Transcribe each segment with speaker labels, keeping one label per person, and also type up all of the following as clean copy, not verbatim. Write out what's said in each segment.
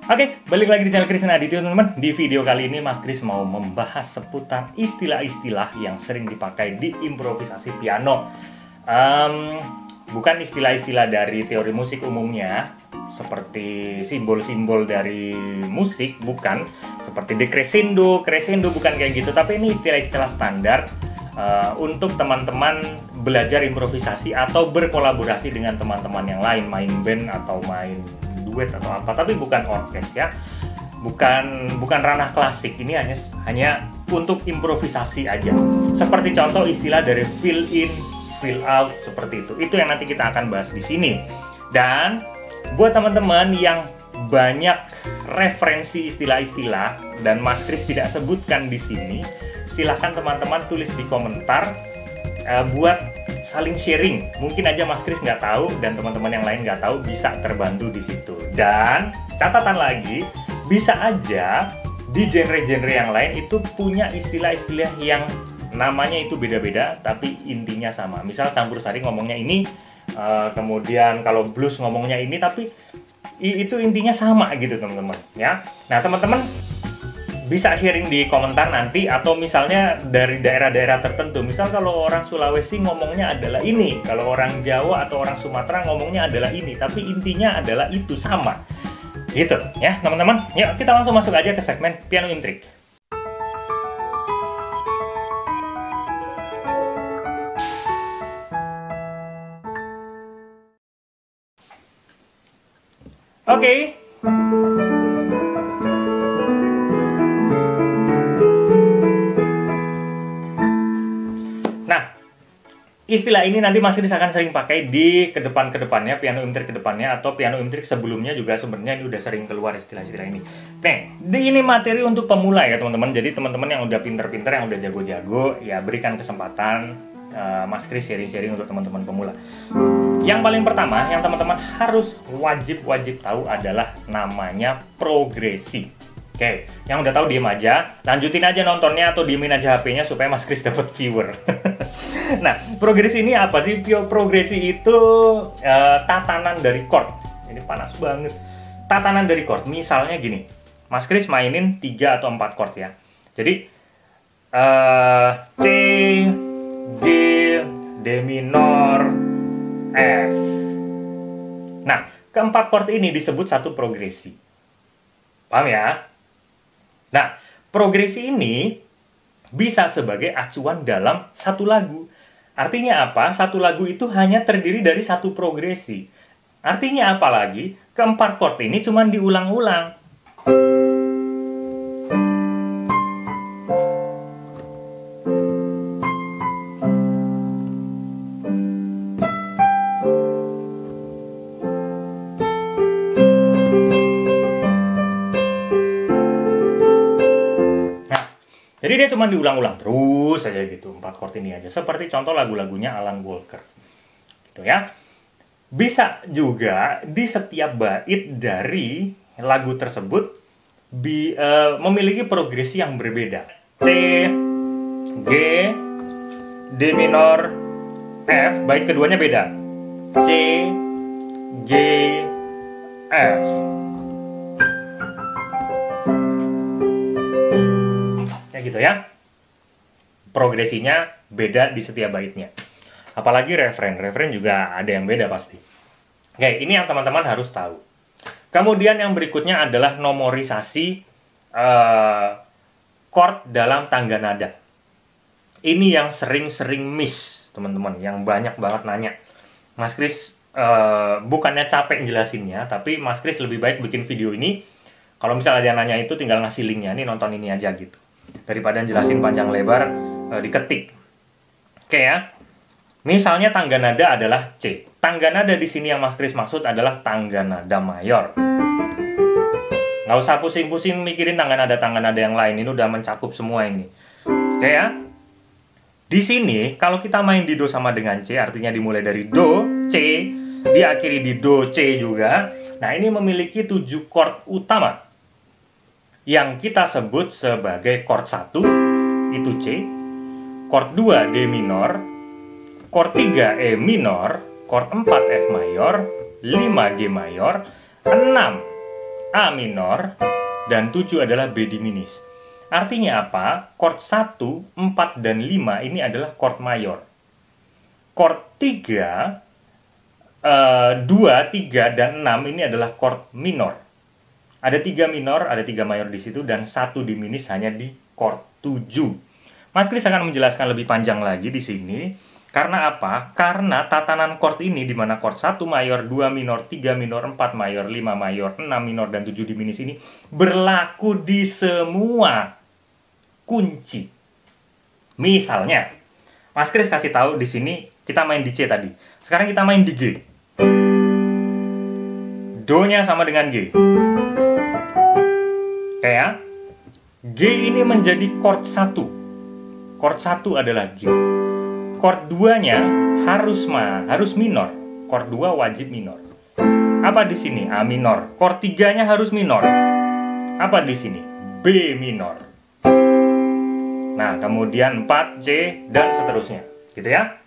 Speaker 1: Oke, balik lagi di channel Kris Adityo teman-teman. Di video kali ini Mas Kris mau membahas seputar istilah-istilah yang sering dipakai di improvisasi piano. Bukan istilah-istilah dari teori musik umumnya, seperti simbol-simbol dari musik, bukan. Seperti decrescendo, crescendo, bukan kayak gitu. Tapi ini istilah-istilah standar untuk teman-teman belajar improvisasi atau berkolaborasi dengan teman-teman yang lain, main band atau main duet atau apa, tapi bukan orkes ya, bukan ranah klasik. Ini hanya untuk improvisasi aja. Seperti contoh istilah dari fill in, fill out, seperti itu yang nanti kita akan bahas di sini. Dan buat teman-teman yang banyak referensi istilah-istilah dan Mas Kris tidak sebutkan di sini, silahkan teman-teman tulis di komentar buat saling sharing. Mungkin aja Mas Kris nggak tahu dan teman-teman yang lain nggak tahu, bisa terbantu di situ. Dan catatan lagi, bisa aja di genre-genre yang lain itu punya istilah-istilah yang namanya itu beda-beda tapi intinya sama. Misal campur sari ngomongnya ini, kemudian kalau blues ngomongnya ini, tapi itu intinya sama gitu teman-teman ya. Nah teman-teman bisa sharing di komentar nanti, atau misalnya dari daerah-daerah tertentu. Misal kalau orang Sulawesi ngomongnya adalah ini, kalau orang Jawa atau orang Sumatera ngomongnya adalah ini, tapi intinya adalah itu sama. Gitu ya teman-teman. Yuk kita langsung masuk aja ke segmen Piano Intrik. Oke. Istilah ini nanti Mas Kris akan sering pakai di kedepannya, piano intrik kedepannya, atau piano intrik sebelumnya juga sebenarnya ini udah sering keluar istilah-istilah ini. Nah, ini materi untuk pemula ya teman-teman. Jadi teman-teman yang udah pinter-pinter, yang udah jago-jago, ya berikan kesempatan Mas Kris sharing-sharing untuk teman-teman pemula. Yang paling pertama, yang teman-teman harus wajib tahu adalah namanya progresi. Oke, yang udah tahu diem aja, lanjutin aja nontonnya atau diemin aja HP-nya supaya Mas Kris dapat viewer. Nah, progresi ini apa sih? Progresi itu tatanan dari chord. Ini panas banget. Tatanan dari chord. Misalnya gini, Mas Kris mainin 3 atau 4 chord ya. Jadi C, G, D minor, F. Nah, keempat chord ini disebut satu progresi. Paham ya? Nah, progresi ini bisa sebagai acuan dalam satu lagu. Artinya apa? Satu lagu itu hanya terdiri dari satu progresi. Artinya apa lagi? Keempat chord ini cuma diulang-ulang. Jadi dia cuma diulang-ulang terus aja gitu, 4 chord ini aja. Seperti contoh lagu-lagunya Alan Walker. Gitu ya. Bisa juga di setiap bait dari lagu tersebut memiliki progresi yang berbeda. C, G, D minor, F, bait keduanya beda. C, G, F. Gitu ya, progresinya beda di setiap baitnya. Apalagi refren juga ada yang beda pasti. Oke, ini yang teman-teman harus tahu. Kemudian yang berikutnya adalah nomorisasi chord dalam tangga nada. Ini yang sering-sering miss teman-teman, yang banyak banget nanya. Mas Kris bukannya capek jelasinnya, tapi Mas Kris lebih baik bikin video ini. Kalau misalnya ada yang nanya itu tinggal ngasih linknya, nih nonton ini aja gitu, daripada jelasin panjang lebar diketik. Oke ya. Misalnya tangga nada adalah C. Tangga nada di sini yang Mas Kris maksud adalah tangga nada mayor. Nggak usah pusing-pusing mikirin tangga nada yang lain, ini udah mencakup semua ini. Oke ya. Di sini kalau kita main di do sama dengan C, artinya dimulai dari do, C, diakhiri di do, C juga. Nah, ini memiliki 7 chord utama yang kita sebut sebagai chord 1 itu C, chord 2 D minor, chord 3 E minor, chord 4 F mayor, 5 G mayor, 6 A minor, dan 7 adalah B diminis. Artinya apa? Chord 1, 4, dan 5 ini adalah chord mayor. Chord 3, 2, 3, dan 6 ini adalah chord minor. Ada 3 minor, ada 3 mayor di situ, dan 1 diminis hanya di chord 7. Mas Kris akan menjelaskan lebih panjang lagi di sini. Karena apa? Karena tatanan chord ini, di mana chord 1 mayor, 2 minor, 3 minor, 4 mayor, 5 mayor, 6 minor, dan 7 diminis ini berlaku di semua kunci. Misalnya, Mas Kris kasih tahu di sini kita main di C tadi. Sekarang kita main di G. Do-nya sama dengan G. Kayak G ini menjadi chord 1. Chord 1 adalah G. Chord 2-nya harus minor. Chord 2 wajib minor. Apa di sini? A minor. Chord 3-nya harus minor. Apa di sini? B minor. Nah, kemudian 4, C, dan seterusnya. Gitu ya.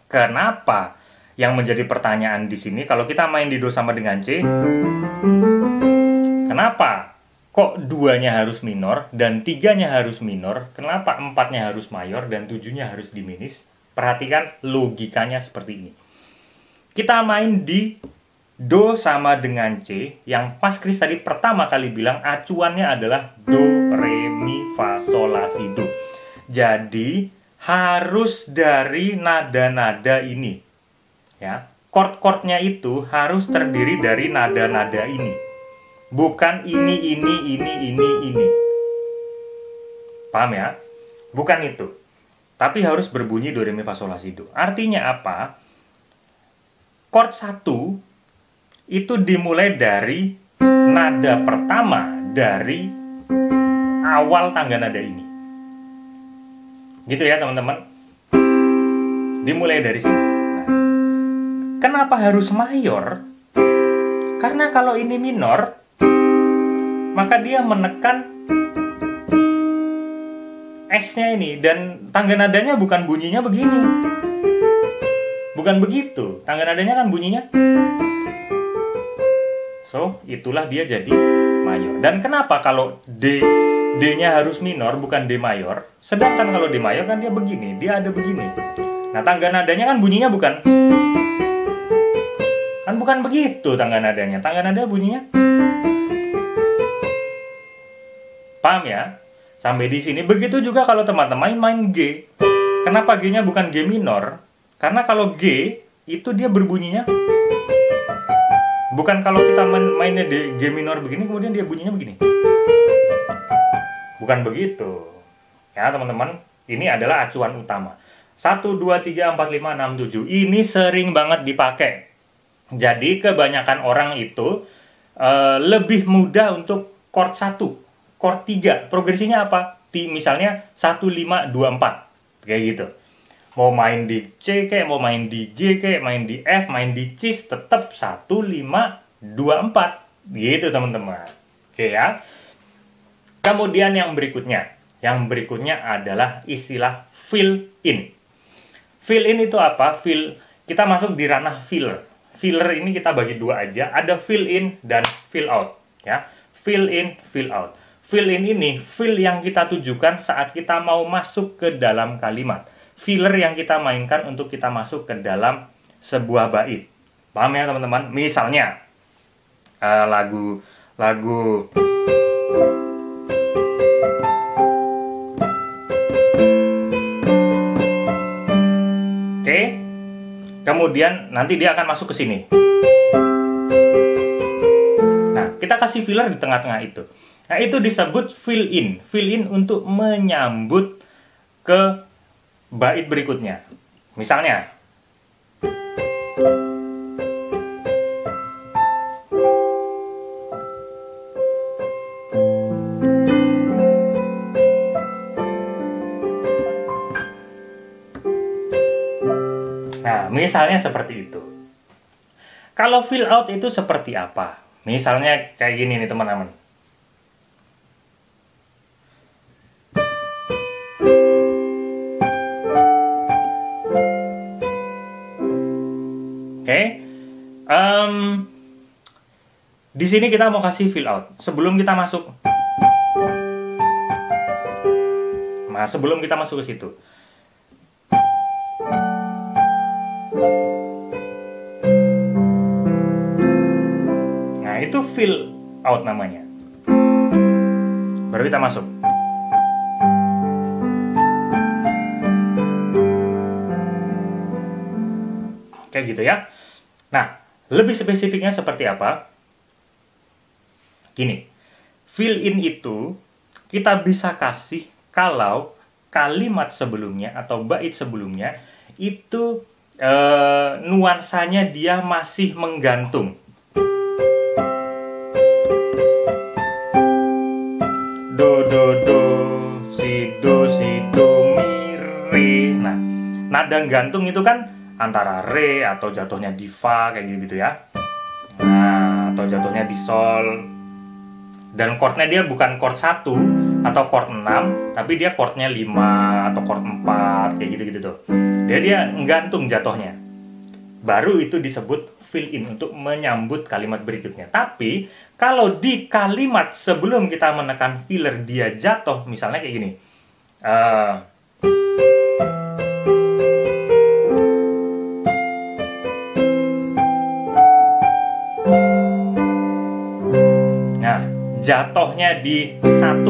Speaker 1: Kenapa? Yang menjadi pertanyaan di sini, kalau kita main di Do sama dengan C, kenapa kok 2-nya harus minor dan 3-nya harus minor? Kenapa 4-nya harus mayor dan 7-nya harus diminis? Perhatikan logikanya seperti ini. Kita main di Do sama dengan C, yang Mas Kris tadi pertama kali bilang acuannya adalah Do, Re, Mi, Fa, Sol, La, Si, Do. Jadi harus dari nada-nada ini. Ya, chord-chordnya itu harus terdiri dari nada-nada ini. Bukan ini. Paham ya? Bukan itu. Tapi harus berbunyi Do, Re, Mi, Fa, Sol, La, Si, Do. Artinya apa? Chord 1 itu dimulai dari nada pertama dari awal tangga nada ini. Gitu ya teman-teman. Dimulai dari sini. Nah, kenapa harus mayor? Karena kalau ini minor, maka dia menekan S-nya ini, dan tangga nadanya bukan bunyinya begini. Bukan begitu. Tangga nadanya kan bunyinya. So, itulah dia jadi mayor. Dan kenapa kalau D-nya harus minor bukan D mayor? Sedangkan kalau D mayor kan dia begini, dia ada begini. Nah, tangga nadanya kan bunyinya bukan. Kan bukan begitu tangga nadanya. Tangga nada bunyinya. Paham ya? Sampai di sini. Begitu juga kalau teman-teman main G. Kenapa G-nya bukan G minor? Karena kalau G itu dia berbunyinya. Bukan kalau kita mainnya di G minor begini, kemudian dia bunyinya begini. Bukan begitu. Ya teman-teman, ini adalah acuan utama. 1, 2, 3, 4, 5, 6, 7. Ini sering banget dipakai. Jadi kebanyakan orang itu lebih mudah untuk chord 1. Chord 3, progresinya apa? Misalnya 1, 5, 2, 4. Kayak gitu. Mau main di C kayak, mau main di G kayak, main di F, main di Cis, tetap 1, 5, 2, 4. Gitu teman-teman. Oke ya. Kemudian yang berikutnya. Yang berikutnya adalah istilah fill in. Fill in itu apa? Kita masuk di ranah filler. Filler ini kita bagi dua aja. Ada fill in dan fill out. Ya. Fill in, fill out. Fill in ini fill yang kita tujukan saat kita mau masuk ke dalam kalimat. Filler yang kita mainkan untuk kita masuk ke dalam sebuah bait. Paham ya teman-teman? Misalnya lagu oke. Kemudian nanti dia akan masuk ke sini. Nah, kita kasih filler di tengah-tengah itu. Nah, itu disebut fill in. Fill in untuk menyambut ke bait berikutnya. Misalnya, nah, misalnya seperti itu. Kalau fill out itu seperti apa? Misalnya kayak gini nih teman-teman. Oke. Di sini kita mau kasih fill out. Sebelum kita masuk ke situ. Nah, itu fill out namanya. Baru kita masuk. Kayak gitu ya. Nah, lebih spesifiknya seperti apa? Gini, fill in itu kita bisa kasih kalau kalimat sebelumnya atau bait sebelumnya itu nuansanya dia masih menggantung. Do, si, do, mi, re. Nah, nada gantung itu kan antara re atau jatuhnya di fa kayak gitu ya. Nah, atau jatuhnya di sol. Dan chordnya dia bukan chord 1 atau chord 6, tapi dia chordnya 5 atau chord 4 kayak gitu-gitu tuh. Dia nggantung jatuhnya. Baru itu disebut fill in untuk menyambut kalimat berikutnya. Tapi kalau di kalimat sebelum kita menekan filler dia jatuh, misalnya kayak gini. Jatuhnya di 1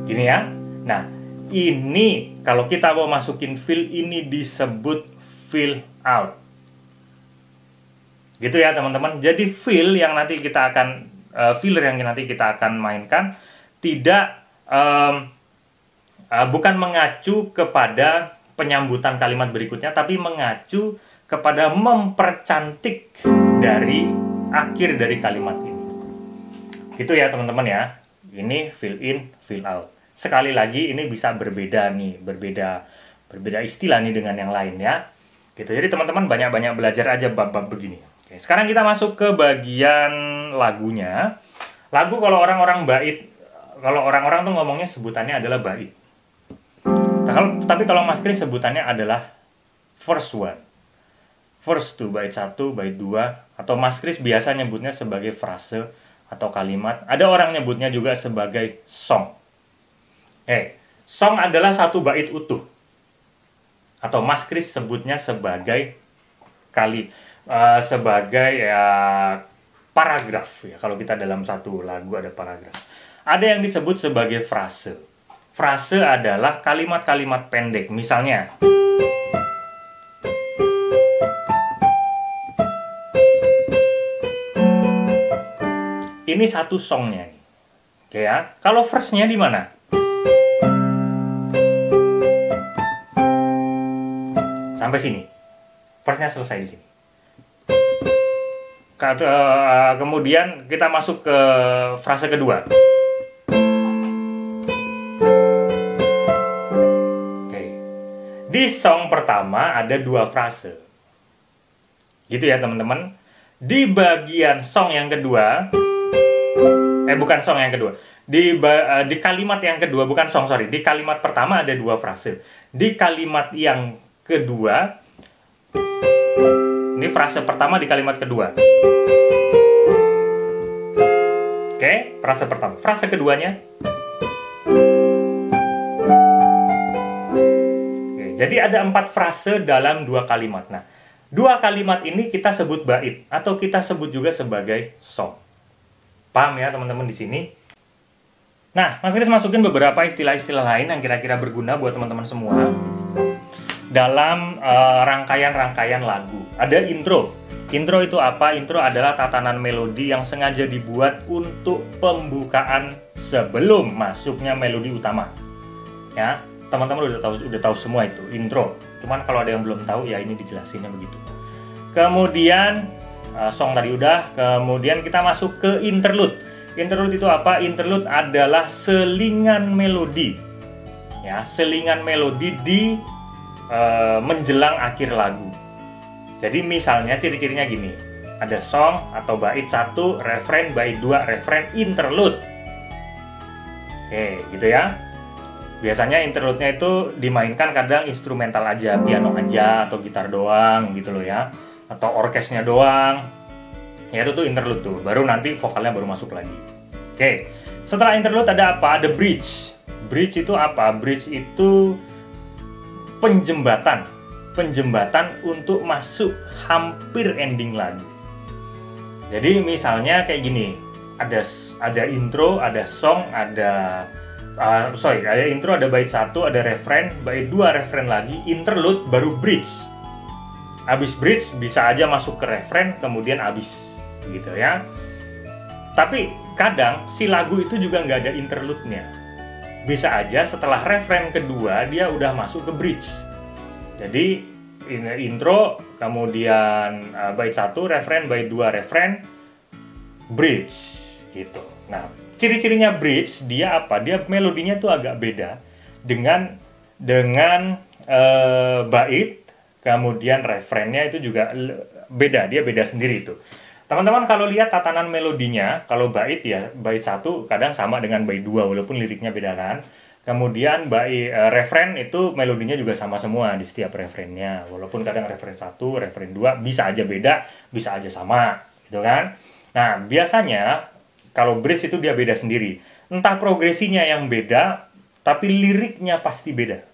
Speaker 1: gini ya. Nah, ini kalau kita mau masukin fill ini disebut fill out gitu ya teman-teman. Jadi fill yang nanti kita akan filler yang nanti kita akan mainkan tidak bukan mengacu kepada penyambutan kalimat berikutnya, tapi mengacu kepada mempercantik dari akhir dari kalimat ini. Gitu ya teman-teman ya. Ini fill in, fill out. Sekali lagi ini bisa berbeda nih, berbeda istilah nih dengan yang lain ya. Gitu. Jadi teman-teman banyak-banyak belajar aja bab-bab begini. Oke, sekarang kita masuk ke bagian lagunya. Lagu kalau orang-orang tuh ngomongnya sebutannya adalah bait. Tapi kalau Mas Kris sebutannya adalah verse 1. Verse 2, bait 1, bait 2, atau Mas Kris biasa nyebutnya sebagai frase atau kalimat. Ada orang nyebutnya juga sebagai song. Song adalah satu bait utuh. Atau Mas Kris sebutnya sebagai paragraf ya. Kalau kita dalam satu lagu ada paragraf. Ada yang disebut sebagai frase. Frase adalah kalimat-kalimat pendek. Misalnya, ini satu songnya nih. Oke ya. Kalau verse-nya di mana? Sampai sini. Verse-nya selesai di sini. Kemudian kita masuk ke frase kedua. Oke. Di song pertama ada 2 frase. Gitu ya teman-teman. Di bagian song yang kedua, bukan song yang kedua. Di kalimat yang kedua, bukan song, sorry. Di kalimat pertama ada 2 frase. Di kalimat yang kedua, ini frase pertama di kalimat kedua. Oke, frase pertama. Frase keduanya. Oke, jadi ada 4 frase dalam 2 kalimat. Nah, 2 kalimat ini kita sebut bait atau kita sebut juga sebagai song. Paham ya teman-teman di sini? Nah, Mas Kris masukin beberapa istilah-istilah lain yang kira-kira berguna buat teman-teman semua dalam rangkaian-rangkaian lagu. Ada intro. Intro itu apa? Intro adalah tatanan melodi yang sengaja dibuat untuk pembukaan sebelum masuknya melodi utama. Ya, teman-teman udah tahu semua itu, intro. Cuman kalau ada yang belum tahu ya ini dijelasinnya begitu. Kemudian song tadi udah, kemudian kita masuk ke interlude. Interlude itu apa? Interlude adalah selingan melodi. Ya, selingan melodi di menjelang akhir lagu. Jadi misalnya ciri-cirinya gini. Ada song atau bait 1, refrain, bait 2, refrain, interlude. Oke, gitu ya. Biasanya interlude-nya itu dimainkan kadang instrumental aja, piano aja atau gitar doang gitu loh ya. Atau orkesnya doang. Ya itu tuh interlude tuh, baru nanti vokalnya baru masuk lagi. Oke, setelah interlude ada apa? Ada bridge. Bridge itu apa? Bridge itu penjembatan untuk masuk hampir ending lagu. Jadi misalnya kayak gini, ada intro, ada song, ada intro, ada bait 1, ada refren, bait 2, refren lagi, interlude, baru bridge. Habis bridge bisa aja masuk ke refren, kemudian habis gitu ya. Tapi kadang si lagu itu juga nggak ada interlude-nya. Bisa aja setelah refren kedua dia udah masuk ke bridge. Jadi intro, kemudian bait 1 refren, bait 2 refren, bridge gitu. Nah, ciri-cirinya bridge dia apa? Dia melodinya tuh agak beda dengan bait, kemudian refrennya itu juga beda, dia beda sendiri itu. Teman-teman kalau lihat tatanan melodinya, kalau bait ya, bait 1 kadang sama dengan bait 2 walaupun liriknya beda kan. Kemudian refren itu melodinya juga sama semua di setiap refrennya. Walaupun kadang refren 1, refren 2 bisa aja beda, bisa aja sama, gitu kan. Nah, biasanya kalau bridge itu dia beda sendiri. Entah progresinya yang beda, tapi liriknya pasti beda.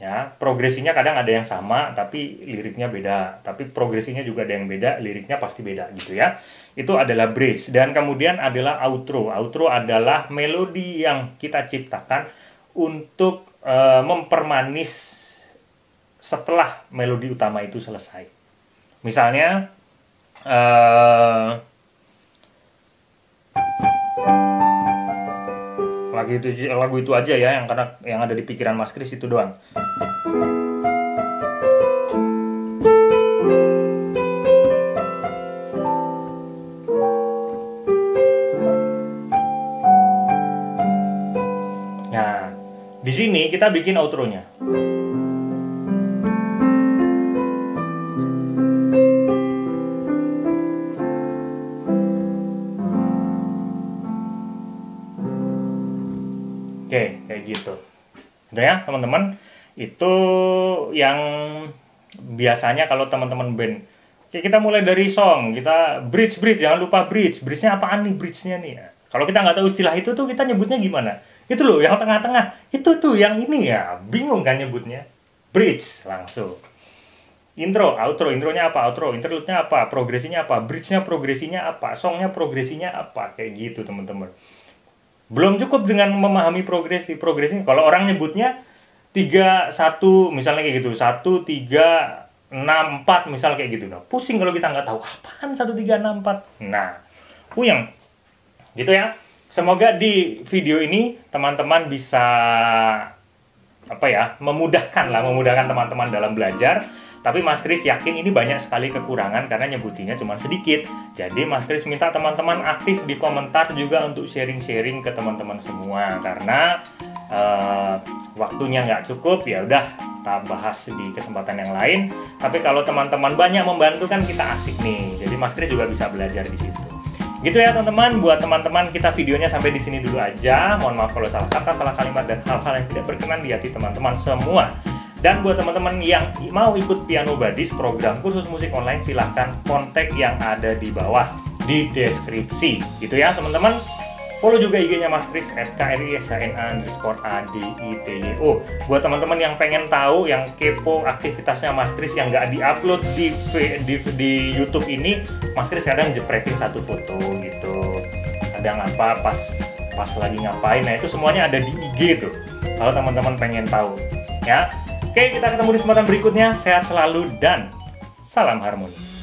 Speaker 1: Ya, progresinya kadang ada yang sama, tapi liriknya beda. Tapi progresinya juga ada yang beda, liriknya pasti beda gitu ya. Itu adalah bridge. Dan kemudian adalah outro. Outro adalah melodi yang kita ciptakan untuk mempermanis setelah melodi utama itu selesai. Misalnya, lagu itu aja ya, yang ada di pikiran Mas Kris itu doang. Nah, di sini kita bikin outro-nya. Oke, kayak gitu. Udah ya, teman-teman. Itu yang biasanya kalau teman-teman band. Oke, kita mulai dari song, kita bridge, jangan lupa bridge. Bridge-nya apaan nih bridge-nya nih? Kalau kita nggak tahu istilah itu tuh kita nyebutnya gimana? Itu loh, yang tengah-tengah. Itu tuh yang ini ya, bingung kan nyebutnya. Bridge, langsung. Intro, outro, intronya apa, outro, interlude-nya apa, progresinya apa, bridge-nya progresinya apa, song-nya progresinya apa, kayak gitu teman-teman. Belum cukup dengan memahami progresinya. Kalau orang nyebutnya 3, 1, misalnya kayak gitu. 1, 3, 6, 4, misal kayak gitu. Nah, pusing kalau kita nggak tahu apaan 1, 3, 6, 4. Nah, puyeng. Gitu ya. Semoga di video ini teman-teman bisa memudahkan teman-teman dalam belajar. Tapi Mas Kris yakin ini banyak sekali kekurangan karena nyebutinya cuma sedikit. Jadi Mas Kris minta teman-teman aktif di komentar juga untuk sharing-sharing ke teman-teman semua. Karena waktunya nggak cukup, ya udah kita bahas di kesempatan yang lain. Tapi kalau teman-teman banyak membantu kan kita asik nih. Jadi Mas Kris juga bisa belajar di situ. Gitu ya teman-teman, buat teman-teman kita videonya sampai di sini dulu aja. Mohon maaf kalau salah kata, salah kalimat, dan hal-hal yang tidak berkenan di hati teman-teman semua. Dan buat teman-teman yang mau ikut Piano Buddies, program kursus musik online, silahkan kontak yang ada di bawah di deskripsi. Gitu ya teman-teman. Follow juga IG-nya Mas Kris @KRISHNA_ADITYO. Buat teman-teman yang pengen tahu, yang kepo aktivitasnya Mas Kris yang nggak diupload di YouTube ini, Mas Kris kadang jepretin satu foto gitu. Kadang apa pas lagi ngapain. Nah, itu semuanya ada di IG tuh. Kalau teman-teman pengen tahu, ya. Oke, kita ketemu di kesempatan berikutnya. Sehat selalu dan salam harmonis.